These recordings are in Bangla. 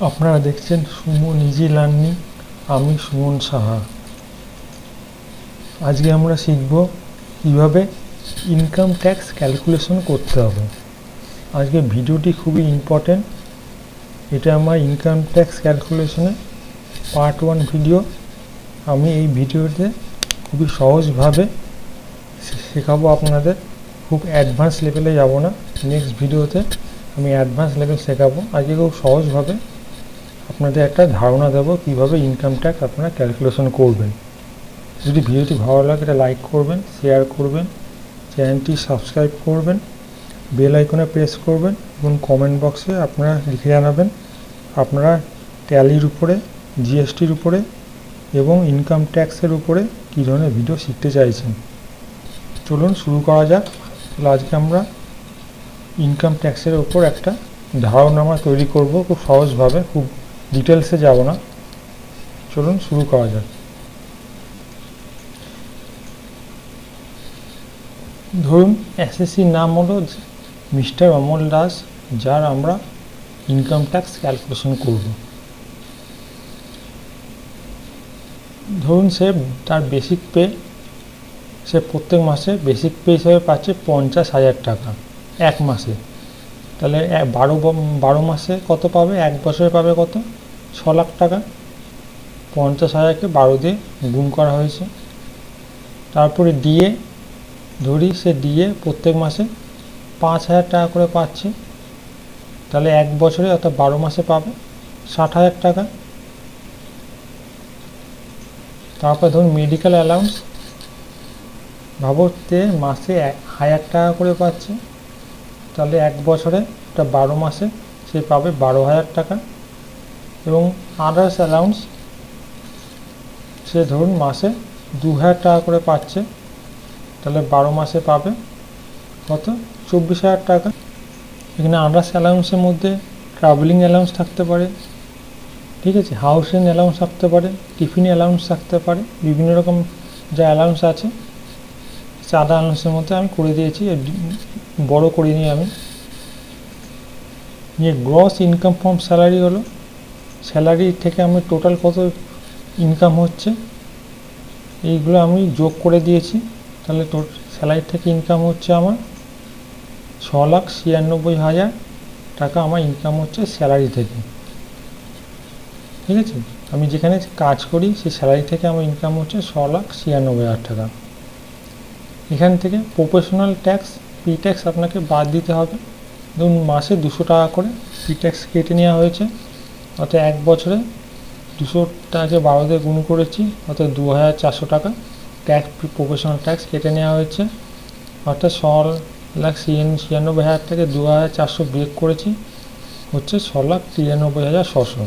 আপনারা দেখছেন সুমন ইজি লার্নিং। আমি সুমন সাহা। আজকে আমরা শিখব কিভাবে ইনকাম ট্যাক্স ক্যালকুলেশন করতে হবে। আজকে ভিডিওটি খুবই ইম্পর্টেন্ট। এটা আমার ইনকাম ট্যাক্স ক্যালকুলেশনে পার্ট 1 ভিডিও। আমি এই ভিডিওতে খুবই সহজভাবে শেখাবো আপনাদের, খুব অ্যাডভান্স লেভেলে যাব না। নেক্সট ভিডিওতে আমি অ্যাডভান্স লেভেল শেখাবো। আজকে খুব সহজভাবে আপনাদের একটা ধারণা দেবো কীভাবে ইনকাম ট্যাক্স আপনারা ক্যালকুলেশন করবেন। যদি ভিডিওটি ভালো লাগে এটা লাইক করবেন, শেয়ার করবেন, চ্যানেলটি সাবস্ক্রাইব করবেন, বেল আইকনে প্রেস করবেন এবং কমেন্ট বক্সে আপনারা লিখে জানাবেন আপনারা ট্যালির উপরে, জিএসটির উপরে এবং ইনকাম ট্যাক্সের উপরে কী ধরনের ভিডিও শিখতে চাইছেন। চলুন শুরু করা যাক। তাহলে আজকে আমরা ইনকাম ট্যাক্সের উপর একটা ধারণা আমরা তৈরি করব খুব সহজভাবে, খুব ডিটেলসে যাব না। চলুন শুরু করা যাক। ধরুন এসএসসির নাম হলো মিস্টার অমল দাস, যার আমরা ইনকাম ট্যাক্স ক্যালকুলেশন করব। ধরুন তার বেসিক পে, সে প্রত্যেক মাসে বেসিক পে হিসেবে পাচ্ছে 50,000 টাকা এক মাসে। তাহলে 12 মাসে কত পাবে? এক বছরে পাবে কত? 6 লাখ টাকা। 50,000কে 12 দিয়ে গুণ করা হয়েছে। তারপরে ডিএ ধরি, সে ডিএ প্রত্যেক মাসে 5,000 টাকা করে পাচ্ছে। তাহলে এক বছরে অর্থাৎ 12 মাসে পাবে 60,000 টাকা। তারপর ধরুন মেডিকেল অ্যালাউন্স, ভাবতে মাসে 1,000 টাকা করে পাচ্ছে। তাহলে এক বছরে এটা 12 মাসে সে পাবে 12,000 টাকা। এবং আদার্স অ্যালাউন্স, সে ধরুন মাসে 2,000 টাকা করে পাচ্ছে। তাহলে 12 মাসে পাবে কত? 24,000 টাকা। এখানে আদার্স অ্যালাউন্সের মধ্যে ট্রাভেলিং অ্যালাউন্স থাকতে পারে, ঠিক আছে, হাউসিং অ্যালাউন্স থাকতে পারে, টিফিন অ্যালাউন্স থাকতে পারে, বিভিন্ন রকম যা অ্যালাউন্স আছে। চাঁদা অ্যালাউন্সের মধ্যে আমি করে দিয়েছি, বড় করিনি আমি। যে গ্রস ইনকাম ফ্রম স্যালারি হলো, স্যালারি থেকে আমি টোটাল কত ইনকাম হচ্ছে এইগুলো আমি যোগ করে দিয়েছি। তাহলে স্যালারি থেকে ইনকাম হচ্ছে আমার 6,96,000 টাকা আমার ইনকাম হচ্ছে স্যালারি থেকে, ঠিক আছে। আমি যেখানে কাজ করি সেই স্যালারি থেকে আমার ইনকাম হচ্ছে 6,96,000 টাকা। এখান থেকে প্রফেশনাল ট্যাক্স, পি ট্যাক্স আপনাকে বাদ দিতে হবে। ধরুন মাসে 200 টাকা করে পি ট্যাক্স কেটে নেওয়া হয়েছে, অর্থাৎ এক বছরে 200 টাকাকে 12 দিয়ে গুণ করেছি, অর্থাৎ 2,400 টাকা ট্যাক্স, প্রফেশনাল ট্যাক্স কেটে নেওয়া হয়েছে। অর্থাৎ 6,96,000 থেকে 2,400 ব্রেক করেছি, হচ্ছে 6,93,600।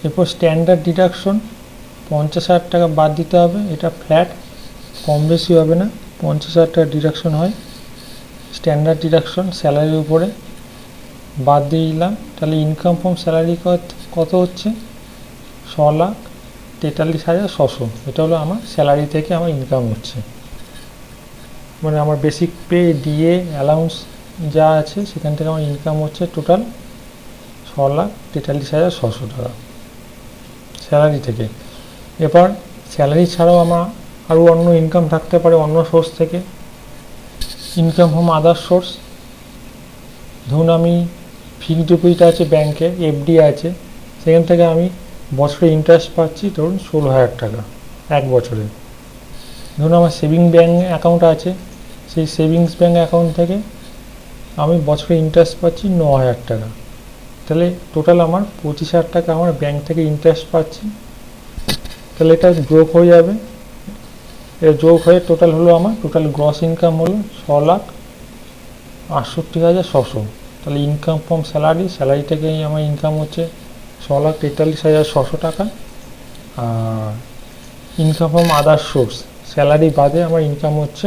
এরপর স্ট্যান্ডার্ড ডিডাকশন 50,000 টাকা বাদ দিতে হবে। এটা ফ্ল্যাট, কম বেশি হবে না, 50,000 টাকা ডিডাকশন হয়। স্ট্যান্ডার্ড ডিডাকশন স্যালারির উপরে বাদ দিয়ে দিলাম। তাহলে ইনকাম ফ্রম স্যালারি কত হচ্ছে? 6,43,600। এটা হলো আমার স্যালারি থেকে আমার ইনকাম হচ্ছে, মানে আমার বেসিক পে, ডিএ, অ্যালাউন্স যা আছে সেখান থেকে আমার ইনকাম হচ্ছে টোটাল 6,43,600 টাকা স্যালারি থেকে। এবার স্যালারি ছাড়াও আমার আরও অন্য ইনকাম থাকতে পারে অন্য সোর্স থেকে। ইনকাম ফ্রম আদার সোর্স, ধরুন আমি ফিক্সড ডিপোজিট আছে ব্যাংকে, এফডি আছে, সেখান থেকে আমি বছরে ইন্টারেস্ট পাচ্ছি ধরুন 16,000 টাকা এক বছরে। ধরুন আমার সেভিং ব্যাংক অ্যাকাউন্ট আছে, সেই সেভিংস ব্যাংক অ্যাকাউন্ট থেকে আমি বছরে ইন্টারেস্ট পাচ্ছি 9,000 টাকা। তাহলে টোটাল আমার 25,000 টাকা আমার ব্যাংক থেকে ইন্টারেস্ট পাচ্ছি। তাহলে এটা যোগ হয়ে যাবে, এটা যোগ হয়ে টোটাল হলো আমার টোটাল গ্রস ইনকাম হলো 6,68,600। তাহলে ইনকাম ফ্রম স্যালারি, স্যালারি থেকেই আমার ইনকাম হচ্ছে 6,43,600 টাকা। আর income from other source, salary বাদে আমার ইনকাম হচ্ছে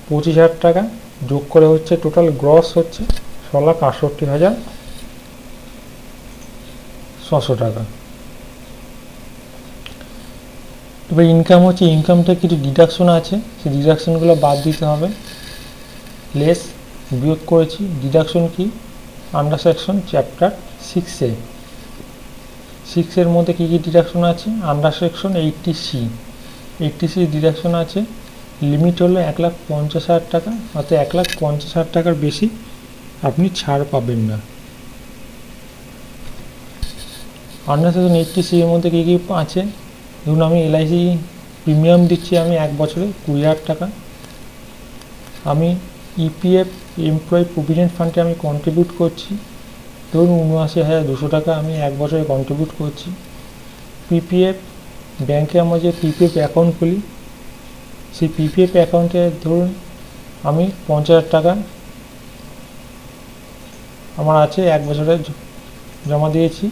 25,000 টাকা, যোগ করে হচ্ছে টোটাল গ্রস হচ্ছে 6,68,600 টাকা। এবার ইনকাম হচ্ছে, ইনকামটা কিছু ডিডাকশন আছে, সেই ডিডাকশনগুলো বাদ দিতে হবে। লেস বিয়োগ করেছি, ডিডাকশন কি? আন্ডার সেকশন চ্যাপ্টার 6-এ। 6-এর মধ্যে কী কী ডিডাকশন আছে? Under section 80C। 80C deduction আছে, লিমিট হলো 1,50,000 টাকা, অর্থাৎ 1,50,000 টাকার বেশি আপনি ছাড় পাবেন না। আন্ডার সেকশন 80C এর মধ্যে কী কী আছে? ধরুন আমি এলআইসি প্রিমিয়াম দিচ্ছি আমি 1 বছরে 20,000 টাকা। আমি ইপিএফ এমপ্লয়ি প্রভিডেন্ট ফান্ডে আমি কন্ট্রিবিউট করছি, ধরুন 79,200 টাকা আমি 1 বছরে কন্ট্রিবিউট করছি। পিপিএফ ব্যাংকে আমরা যে পিপিএফ অ্যাকাউন্ট খুলি, সেই পিপিএফ অ্যাকাউন্টে ধরুন আমি 50,000 টাকা আমার আছে, 1 বছরে জমা দিয়েছি।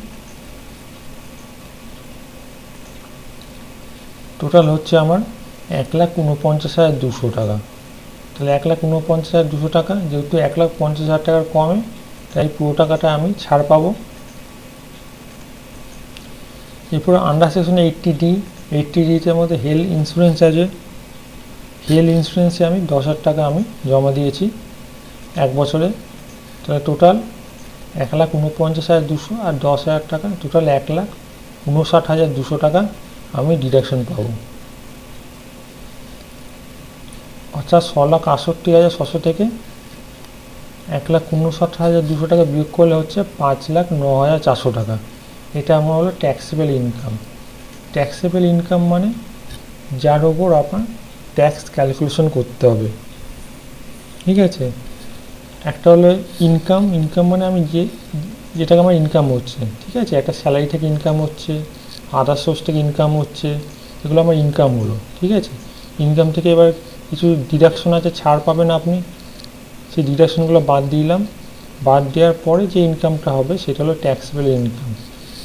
টোটাল হচ্ছে আমার 1,49,200 টাকা। তাহলে 1,49,200 টাকা, যেহেতু 1,50,000 টাকার কমে, তাই পুরো টাকাটা আমি ছাড় পাবো। এরপর আন্ডার সেকশন 80D। 80Dর মধ্যে হেলথ ইন্স্যুরেন্স আছে। হেলথ ইন্স্যুরেন্সে আমি 10,000 টাকা আমি জমা দিয়েছি 1 বছরে। তাহলে টোটাল 1,49,200 আর 10,000 টাকা, টোটাল 1,59,200 টাকা আমি ডিডাকশন পাবো। অর্থাৎ 6,68,600 থেকে 1,59,200 টাকা বিয়োগ করলে হচ্ছে 5,09,400 টাকা। এটা আমার হলো ট্যাক্সেবল ইনকাম। ট্যাক্সেবল ইনকাম মানে যার ওপর আপনার ট্যাক্স ক্যালকুলেশন করতে হবে, ঠিক আছে। একটা হলো ইনকাম। ইনকাম মানে আমি যে টাকা আমার ইনকাম হচ্ছে, ঠিক আছে, একটা স্যালারি থেকে ইনকাম হচ্ছে, আদার সোর্স থেকে ইনকাম হচ্ছে, এগুলো আমার ইনকাম হলো, ঠিক আছে। ইনকাম থেকে এবার কিছু ডিডাকশন আছে, ছাড় পাবেন আপনি, সেই ডিডাকশনগুলো বাদ দিলাম। বাদ দেওয়ার পরে যে ইনকামটা হবে সেটা হলো ট্যাক্সেবল ইনকাম।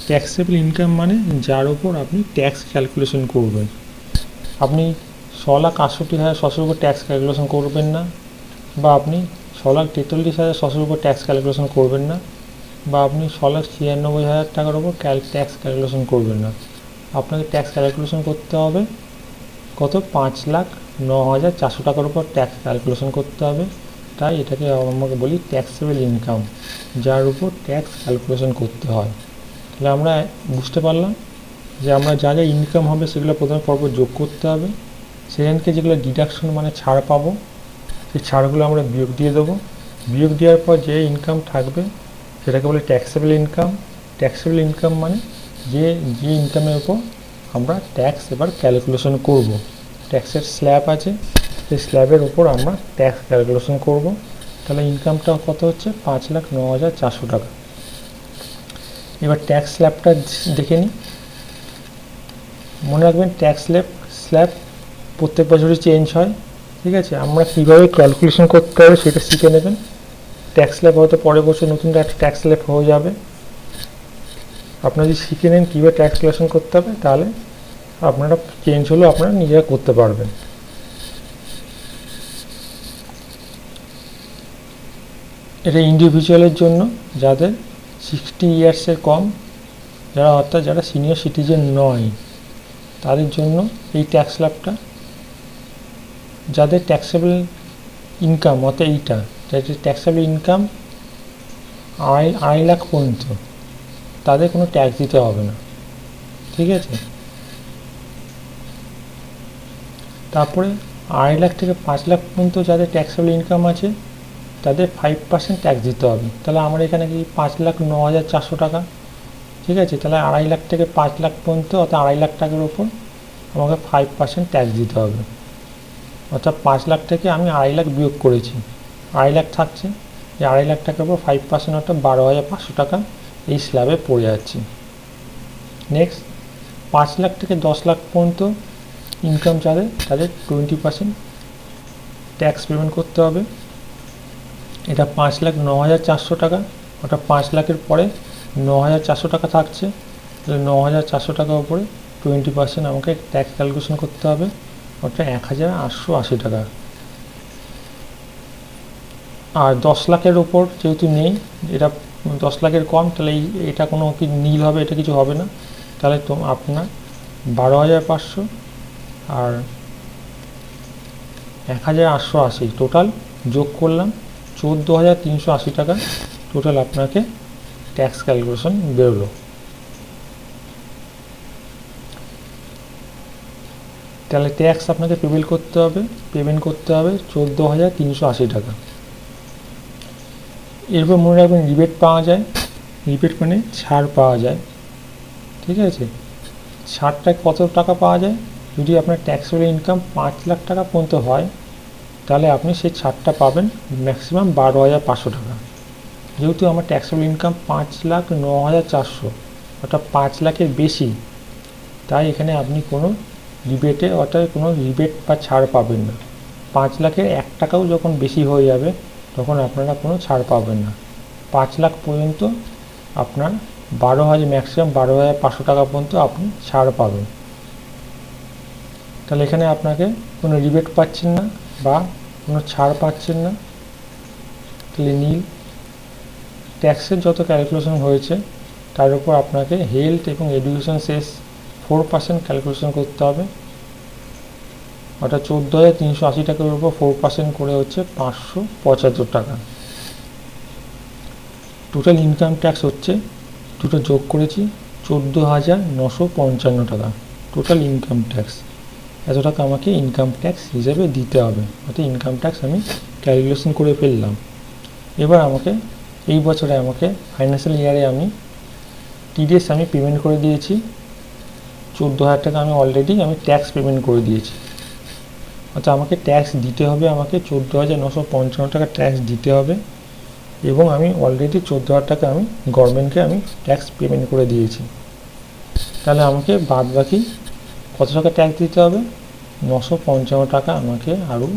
ট্যাক্সেবল ইনকাম মানে যার উপর আপনি ট্যাক্স ক্যালকুলেশন করবেন। আপনি 6,68,600 উপর ট্যাক্স ক্যালকুলেশন করবেন না, বা আপনি 6,43,600 উপর ট্যাক্স ক্যালকুলেশন করবেন না, বা আপনি 6,96,000 টাকার উপর ট্যাক্স ক্যালকুলেশন করবেন না। আপনাকে ট্যাক্স ক্যালকুলেশন করতে হবে কত? 5,09,400 টাকার উপর ট্যাক্স ক্যালকুলেশন করতে হবে। তাই এটাকে আমাকে বলি ট্যাক্সেবল ইনকাম, যার উপর ট্যাক্স ক্যালকুলেশন করতে হয়। তাহলে আমরা বুঝতে পারলাম যে আমরা যা যা ইনকাম হবে সেগুলো প্রথমে পরপর যোগ করতে হবে, সেখানকে যেগুলো ডিডাকশন মানে ছাড় পাবো সেই ছাড়গুলো আমরা বিয়োগ দিয়ে দেবো। বিয়োগ দেওয়ার পর যে ইনকাম থাকবে সেটাকে বলে ট্যাক্সেবল ইনকাম। ট্যাক্সেবল ইনকাম মানে যে ইনকামের উপর আমরা ট্যাক্স এবার ক্যালকুলেশন করব। ট্যাক্সের স্ল্যাব আছে, সেই স্ল্যাবের উপর আমরা ট্যাক্স ক্যালকুলেশন করব। তাহলে ইনকামটা কত হচ্ছে? 5,09,400 টাকা। এবার ট্যাক্স স্ল্যাবটা দেখে নিই। মনে রাখবেন ট্যাক্স স্ল্যাব প্রত্যেক বছরই চেঞ্জ হয়, ঠিক আছে। আমরা কীভাবে ক্যালকুলেশন করতে হবে সেটা শিখে নেবেন। ট্যাক্স স্ল্যাব হয়তো পরের বছর নতুন একটা ট্যাক্স স্ল্যাব হয়ে যাবে। আপনারা যদি শিখে নেন কীভাবে ট্যাক্স ক্যালকুলেশন করতে হবে, তাহলে আপনারা চেঞ্জ হলেও আপনারা নিজেরা করতে পারবেন। এটা ইন্ডিভিজুয়ালের জন্য যাদের 60 ইয়ার্সের কম, যারা সিনিয়র সিটিজেন নয়, তাদের জন্য এই ট্যাক্স স্ল্যাবটা। যাদের ট্যাক্সেবল ইনকাম, অর্থাৎ এইটা যাদের ট্যাক্সেবল ইনকাম 2.5 লাখ পর্যন্ত, তাদের কোনো ট্যাক্স দিতে হবে না, ঠিক আছে। তারপরে 2.5 লাখ থেকে 5 লাখ পর্যন্ত যাদের ট্যাক্সেবল ইনকাম আছে তাদের 5% ট্যাক্স দিতে হবে। তাহলে আমার এখানে কি 5,09,400 টাকা, ঠিক আছে। তাহলে 2.5 লাখ থেকে 5 লাখ পর্যন্ত, অর্থাৎ 2.5 লাখ টাকার ওপর আমাকে 5% ট্যাক্স দিতে হবে। অর্থাৎ 5 লাখ থেকে আমি 2.5 লাখ বিয়োগ করেছি, 2.5 লাখ থাকছে। এই 2.5 লাখ টাকার উপর 5% অর্থাৎ 12,500 টাকা এই স্ল্যাবে পড়ে যাচ্ছি। নেক্সট 5 লাখ থেকে 10 লাখ পর্যন্ত ইনকাম তাদের 20% ট্যাক্স পেমেন্ট করতে হবে। এটা 5,09,400 টাকা, অর্থাৎ 5 লাখের পরে 9,400 টাকা থাকছে। তাহলে 9,400 টাকার উপরে 20% আমাকে ট্যাক্স ক্যালকুলেশন করতে হবে, অর্থাৎ 1,880 টাকা। আর 10 লাখের ওপর যেহেতু নেই, এটা 10 লাখের কম, তাহলে এটা কোনো কি নীল হবে, এটা কিছু হবে না। তাহলে আপনার 12,500 আর 1,880 টোটাল যোগ করলাম 14,380 টাকা টোটাল আপনাকে ট্যাক্স ক্যালকুলেশন বেরোলো। তাহলে ট্যাক্স আপনাকে পেমেন্ট করতে হবে 14,380 টাকা। এরপর মনে রাখবেন রিবেট পাওয়া যায়, রিবেট মানে ছাড় পাওয়া যায়, ঠিক আছে। ছাড়টা কত টাকা পাওয়া যায়? যদি আপনার ট্যাক্সেবল ইনকাম 5 লাখ টাকা পর্যন্ত হয় তাহলে আপনি সেই ছাড়টা পাবেন ম্যাক্সিমাম 12,500 টাকা। যেহেতু আমার ট্যাক্সেবল ইনকাম 5,09,400 অর্থাৎ 5 লাখের বেশি, তাই এখানে আপনি কোনো রিবেটে অর্থাৎ কোনো রিবেট বা ছাড় পাবেন না। 5 লাখের 1 টাকাও যখন বেশি হয়ে যাবে তখন আপনারা কোনো ছাড় পাবেন না। 5 লাখ পর্যন্ত আপনার ম্যাক্সিমাম 12,500 টাকা পর্যন্ত আপনি ছাড় পাবেন। তাহলে এখানে আপনাকে কোনো রিবেট পাচ্ছেন না বা কোনো ছাড় পাচ্ছেন না, তাহলে নীল। ট্যাক্সের যত ক্যালকুলেশন হয়েছে তার উপর আপনাকে হেলথ এবং এডুকেশন সেস 4% ক্যালকুলেশন করতে হবে, অর্থাৎ 14,380 টাকার উপর 4% করে হচ্ছে 575 টাকা। টোটাল ইনকাম ট্যাক্স হচ্ছে, দুটো যোগ করেছি 14,955 টাকা টোটাল ইনকাম ট্যাক্স। এত টাকা আমাকে ইনকাম ট্যাক্স হিসেবে দিতে হবে, অর্থাৎ ইনকাম ট্যাক্স আমি ক্যালকুলেশন করে ফেললাম। এবার আমাকে এই বছরে আমাকে ফাইন্যান্সিয়াল ইয়ারে আমি টিডিএস আমি পেমেন্ট করে দিয়েছি 14,000 টাকা আমি অলরেডি ট্যাক্স পেমেন্ট করে দিয়েছি, অর্থাৎ আমাকে ট্যাক্স দিতে হবে, আমাকে 14,955 টাকা ট্যাক্স দিতে হবে এবং আমি অলরেডি 14,000 টাকা আমি গভর্নমেন্টকে আমি ট্যাক্স পেমেন্ট করে দিয়েছি। তাহলে আমাকে বাদ বাকি কত টাকা ট্যাক্স দিতে হবে? 955 টাকা আমাকে আরও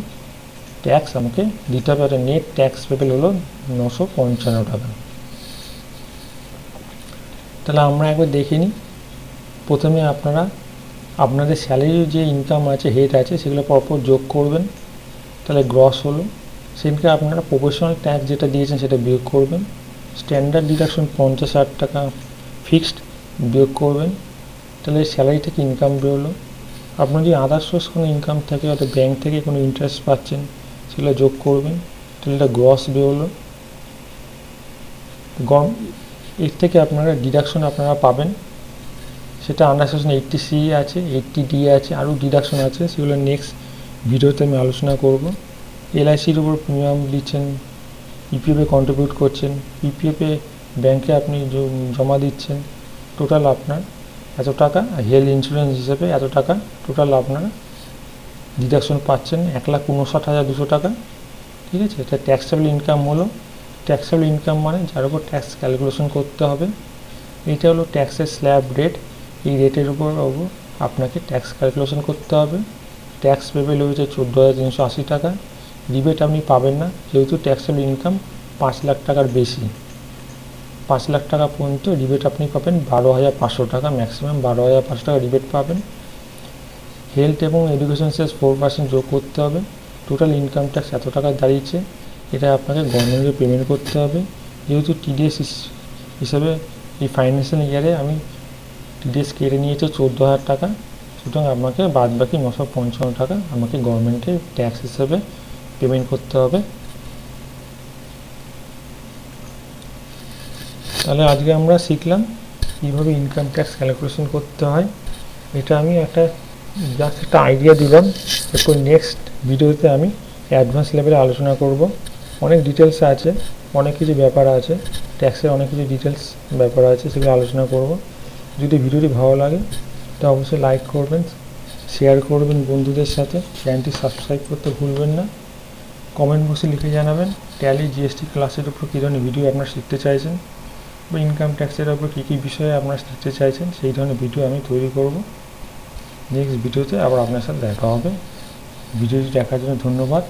ট্যাক্স আমাকে দিতে হবে, অর্থাৎ নেট ট্যাক্স পেবেল হলো 955 টাকা। তাহলে আমরা একবার দেখে নিই। প্রথমে আপনারা আপনাদের স্যালারির যে ইনকাম আছে হেড আছে সেগুলো পরপর যোগ করবেন, তাহলে গ্রস হলো। সেখানে আপনারা প্রফেশনাল ট্যাক্স যেটা দিয়েছেন সেটা বিয়োগ করবেন, স্ট্যান্ডার্ড ডিডাকশন 50,000 টাকা ফিক্সড বিয়োগ করবেন, তাহলে স্যালারি থেকে ইনকাম বেরোলো। আপনার যদি আদার সোর্স কোনো ইনকাম থাকে অর্থাৎ ব্যাঙ্ক থেকে কোনো ইন্টারেস্ট পাচ্ছেন সেগুলো যোগ করবেন, তাহলে এটা গ্রস বেরোলো। এর থেকে আপনারা ডিডাকশন আপনারা পাবেন, সেটা আন্ডার সেকশন 80C আছে, 80D আছে, আরও ডিডাকশন আছে, সেগুলো নেক্সট ভিডিওতে আমি আলোচনা করব। LICর উপর প্রিমিয়াম দিচ্ছেন, ইপিএফে কন্ট্রিবিউট করছেন, পিপিএফে ব্যাংকে আপনি জমা দিচ্ছেন, টোটাল আপনার এত টাকা, হেলথ ইন্স্যুরেন্স হিসেবে এত টাকা টোটাল আপনারা ডিডাকশন পাচ্ছেন 1,59,200 টাকা, ঠিক আছে। এটা ট্যাক্সেবল ইনকাম হলো। ট্যাক্সেবল ইনকাম মানে যার উপর ট্যাক্স ক্যালকুলেশন করতে হবে। এটা হলো ট্যাক্সের স্ল্যাব রেট, এই রেটের উপর আপনাকে ট্যাক্স ক্যালকুলেশন করতে হবে। ট্যাক্স পেবেল হয়েছে 14,380 টাকা। রিবেট আপনি পাবেন না, যেহেতু ট্যাক্সেবল ইনকাম 5 লাখ টাকার বেশি। 5 লাখ টাকা পর্যন্ত রিবেট আপনি পাবেন 12,500 টাকা, ম্যাক্সিমাম 12,500 টাকা রিবেট পাবেন। হেলথ এবং এডুকেশন সেস 4% যোগ করতে হবে। টোটাল ইনকাম ট্যাক্স এত টাকা দাঁড়িয়েছে, এটা আপনাকে গভর্নমেন্টকে পেমেন্ট করতে হবে। যেহেতু টিডিএস হিসাবে এই ফাইন্যান্সিয়াল ইয়ারে আমি টিডিএস কেটে নিয়েছে 14,000 টাকা, সুতরাং আপনাকে বাদ বাকি 955 টাকা আমাকে গভর্নমেন্টকে ট্যাক্স হিসাবে পেমেন্ট করতে হবে। তাহলে আজকে আমরা শিখলাম কীভাবে ইনকাম ট্যাক্স ক্যালকুলেশন করতে হয়। এটা আমি জাস্ট একটা আইডিয়া দিলাম। এরপর নেক্সট ভিডিওতে আমি অ্যাডভান্স লেভেলে আলোচনা করব। অনেক ডিটেলস আছে, অনেক কিছু ব্যাপার আছে, ট্যাক্সের অনেক কিছু ডিটেলস ব্যাপার আছে, সেগুলো আলোচনা করব। যদি ভিডিওটি ভালো লাগে তো অবশ্যই লাইক করবেন, শেয়ার করবেন বন্ধুদের সাথে, চ্যানেলটি সাবস্ক্রাইব করতে ভুলবেন না। কমেন্ট বক্সে লিখে জানাবেন ট্যালি জিএসটি ক্লাসের উপর কী ধরনের ভিডিও আপনারা শিখতে চাইছেন বা ইনকাম ট্যাক্সের উপর কী কী বিষয়ে আপনারা শিখতে চাইছেন, সেই ধরনের ভিডিও আমি তৈরি করব। নেক্সট ভিডিওতে আবার আপনার সাথে দেখা হবে। ভিডিওটি দেখার জন্য ধন্যবাদ,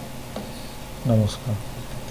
নমস্কার।